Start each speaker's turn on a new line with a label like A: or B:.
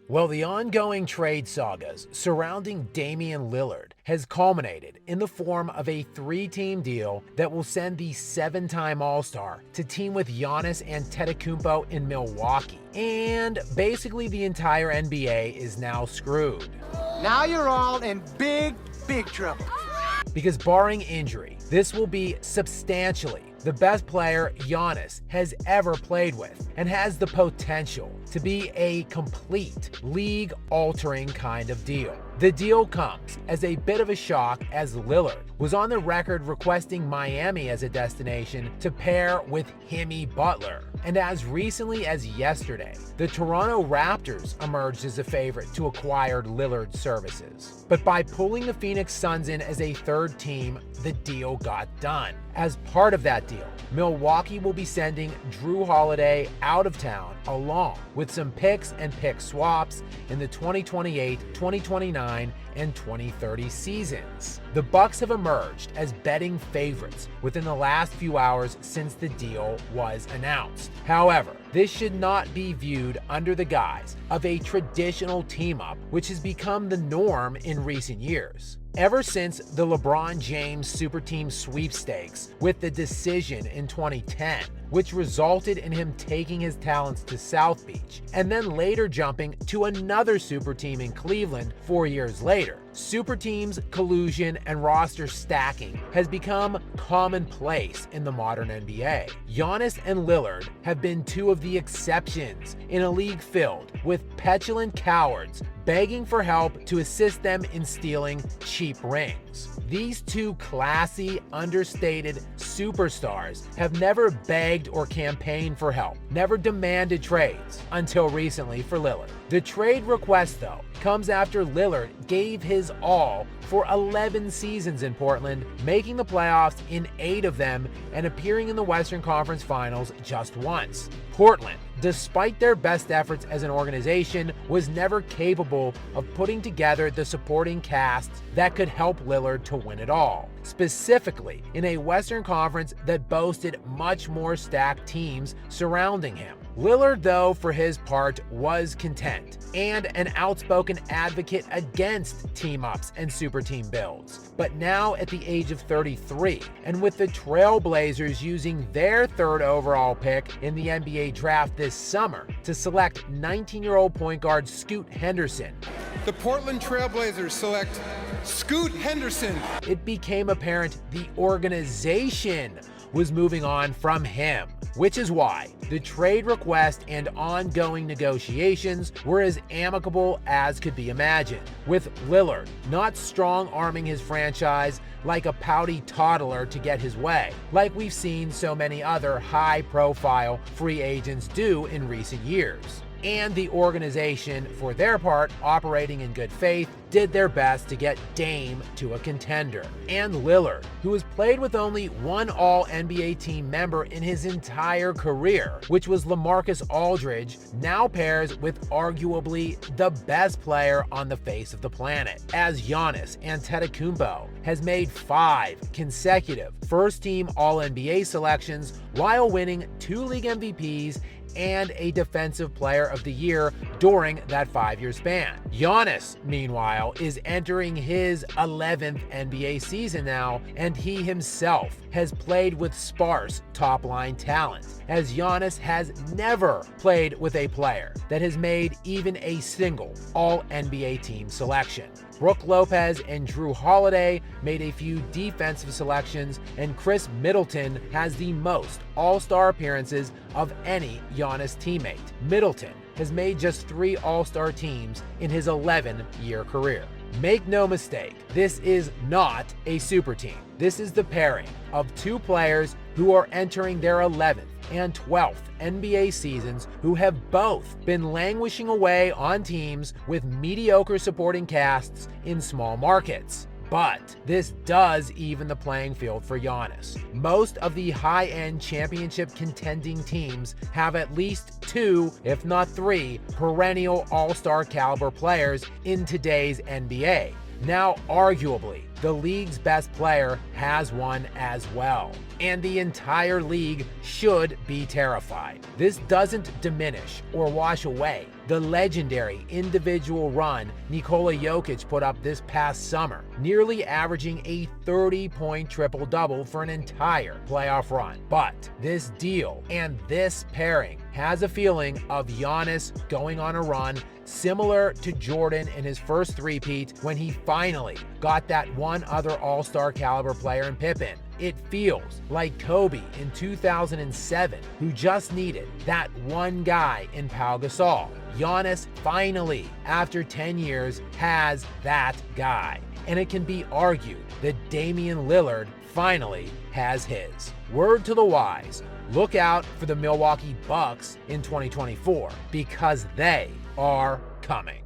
A: Well, the ongoing trade sagas surrounding Damian Lillard has culminated in the form of a three-team deal that will send the seven-time All-Star to team with Giannis Antetokounmpo in Milwaukee. And basically the entire NBA is now screwed.
B: Now you're all in big trouble.
A: Because barring injury, this will be substantially the best player Giannis has ever played with, and has the potential to be a complete league-altering kind of deal. The deal comes as a bit of a shock, as Lillard was on the record requesting Miami as a destination to pair with Jimmy Butler. And as recently as yesterday, the Toronto Raptors emerged as a favorite to acquire Lillard's services. But by pulling the Phoenix Suns in as a third team, the deal got done. As part of that deal, Milwaukee will be sending Jrue Holiday out of town, along with some picks and pick swaps in the 2028, 2029, and 2030 seasons. The Bucks have emerged as betting favorites within the last few hours since the deal was announced. However, this should not be viewed under the guise of a traditional team-up, which has become the norm in recent years. Ever since the LeBron James Super Team sweepstakes with the decision in 2010, which resulted in him taking his talents to South Beach and then later jumping to another super team in Cleveland 4 years later, super teams, collusion, and roster stacking has become commonplace in the modern NBA. Giannis and Lillard have been two of the exceptions in a league filled with petulant cowards begging for help to assist them in stealing cheap rings. These two classy, understated superstars have never begged or campaigned for help, never demanded trades, until recently for Lillard. The trade request, though, comes after Lillard gave his all for 11 seasons in Portland, making the playoffs in 8 of them and appearing in the Western Conference Finals just once. Portland, despite their best efforts as an organization, was never capable of putting together the supporting cast that could help Lillard to win it all, specifically in a Western Conference that boasted much more stacked teams surrounding him. Lillard, though, for his part, was content and an outspoken advocate against team-ups and super team builds. But now at the age of 33, and with the Trailblazers using their third overall pick in the NBA draft this summer to select 19-year-old point guard Scoot Henderson,
C: the Portland Trailblazers select Scoot Henderson.
A: It became apparent the organization was moving on from him, which is why the trade request and ongoing negotiations were as amicable as could be imagined, with Lillard not strong-arming his franchise like a pouty toddler to get his way, like we've seen so many other high-profile free agents do in recent years. And the organization, for their part, operating in good faith, did their best to get Dame to a contender. And Lillard, who has played with only one All-NBA team member in his entire career, which was LaMarcus Aldridge, now pairs with arguably the best player on the face of the planet, as Giannis Antetokounmpo has made 5 consecutive first-team All-NBA selections while winning 2 league MVPs and a Defensive Player of the Year during that 5-year span. Giannis, meanwhile, is entering his 11th NBA season now, and he himself has played with sparse top-line talent, as Giannis has never played with a player that has made even a single All-NBA team selection. Brook Lopez and Jrue Holiday made a few defensive selections, and Chris Middleton has the most All-Star appearances of any Giannis teammate. Middleton has made just 3 All-Star teams in his 11-year career. Make no mistake, this is not a super team. This is the pairing of 2 players who are entering their 11th and 12th NBA seasons, who have both been languishing away on teams with mediocre supporting casts in small markets. But this does even the playing field for Giannis. Most of the high-end championship contending teams have at least 2, if not 3, perennial all-star caliber players in today's NBA. Now, arguably, the league's best player has one as well, and the entire league should be terrified. This doesn't diminish or wash away the legendary individual run Nikola Jokic put up this past summer, nearly averaging a 30-point triple-double for an entire playoff run. But this deal and this pairing has a feeling of Giannis going on a run similar to Jordan in his first three-peat when he finally got that one other all-star caliber player in Pippen. It feels like Kobe in 2007, who just needed that one guy in Pau Gasol. Giannis finally, after 10 years, has that guy. And it can be argued that Damian Lillard finally has his. Word to the wise, look out for the Milwaukee Bucks in 2024 because they are coming.